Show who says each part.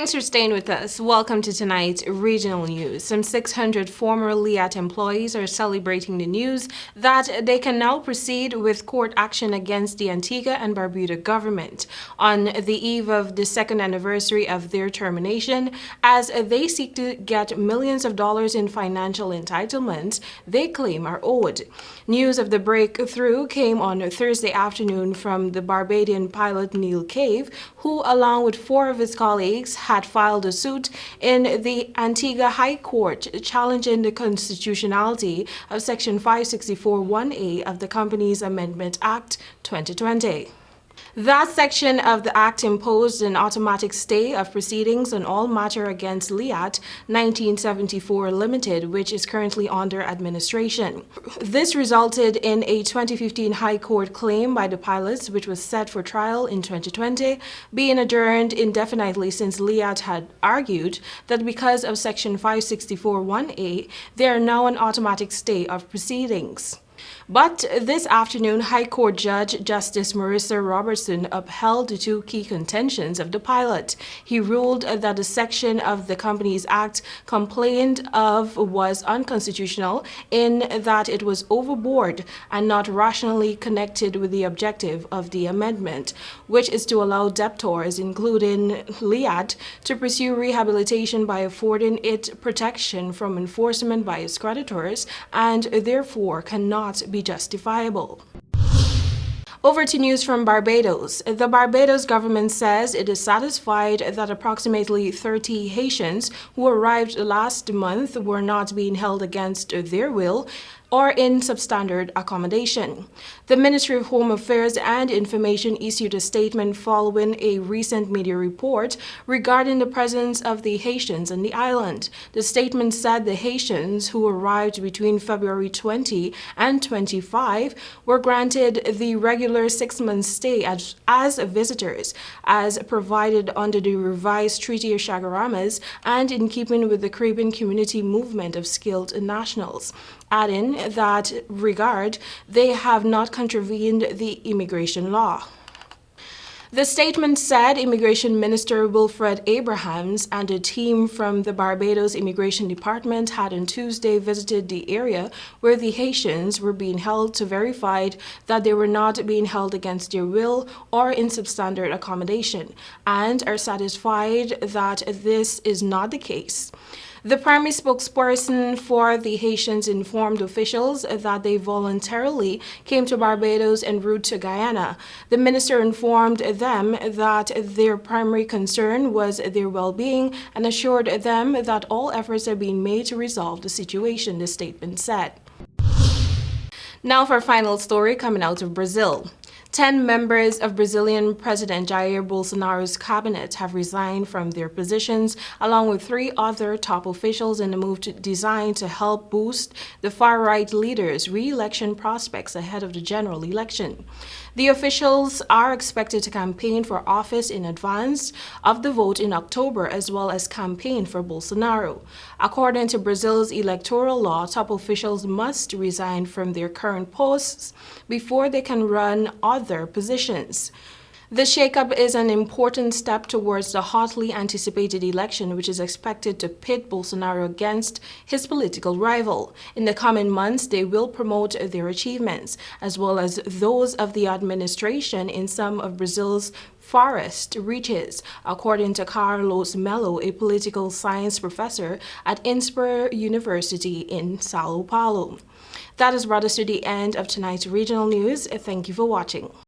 Speaker 1: Thanks for staying with us. Welcome to tonight's regional news. Some 600 former LIAT employees are celebrating the news that they can now proceed with court action against the Antigua and Barbuda government on the eve of the second anniversary of their termination, as they seek to get millions of dollars in financial entitlements they claim are owed. News of the breakthrough came on Thursday afternoon from the Barbadian pilot Neil Cave, who, along with four of his colleagues, had filed a suit in the Antigua High Court challenging the constitutionality of Section 564(1)(a) of the Companies Amendment Act 2020. That section of the Act imposed an automatic stay of proceedings on all matter against LIAT 1974 Limited, which is currently under administration. This resulted in a 2015 High Court claim by the pilots, which was set for trial in 2020, being adjourned indefinitely since LIAT had argued that because of Section 564(1)(a, they are now an automatic stay of proceedings. But this afternoon, High Court Judge Justice Marissa Robertson upheld the two key contentions of the pilot. He ruled that the section of the Companies Act complained of was unconstitutional in that it was overboard and not rationally connected with the objective of the amendment, which is to allow debtors, including LIAT, to pursue rehabilitation by affording it protection from enforcement by its creditors, and therefore cannot be justifiable. Over to news from Barbados. The Barbados government says it is satisfied that approximately 30 Haitians who arrived last month were not being held against their will or in substandard accommodation. The Ministry of Home Affairs and Information issued a statement following a recent media report regarding the presence of the Haitians on the island. The statement said the Haitians who arrived between February 20 and 25 were granted the regular 6-month stay as visitors, as provided under the revised Treaty of Chaguaramas and in keeping with the Caribbean Community Movement of Skilled Nationals, adding that regard they have not contravened the immigration law. The statement said Immigration Minister Wilfred Abrahams and a team from the Barbados Immigration Department had on Tuesday visited the area where the Haitians were being held to verify that they were not being held against their will or in substandard accommodation, and are satisfied that this is not the case. The primary spokesperson for the Haitians informed officials that they voluntarily came to Barbados en route to Guyana. The minister informed them that their primary concern was their well-being and assured them that all efforts are being made to resolve the situation, the statement said. Now for our final story coming out of Brazil. 10 members of Brazilian President Jair Bolsonaro's cabinet have resigned from their positions, along with 3 other top officials, in a move designed to help boost the far-right leader's re-election prospects ahead of the general election. The officials are expected to campaign for office in advance of the vote in October, as well as campaign for Bolsonaro. According to Brazil's electoral law, top officials must resign from their current posts before they can run other positions. The shakeup is an important step towards the hotly anticipated election, which is expected to pit Bolsonaro against his political rival. In the coming months, they will promote their achievements, as well as those of the administration in some of Brazil's forest reaches, according to Carlos Melo, a political science professor at Inspire University in Sao Paulo. That has brought us to the end of tonight's regional news. Thank you for watching.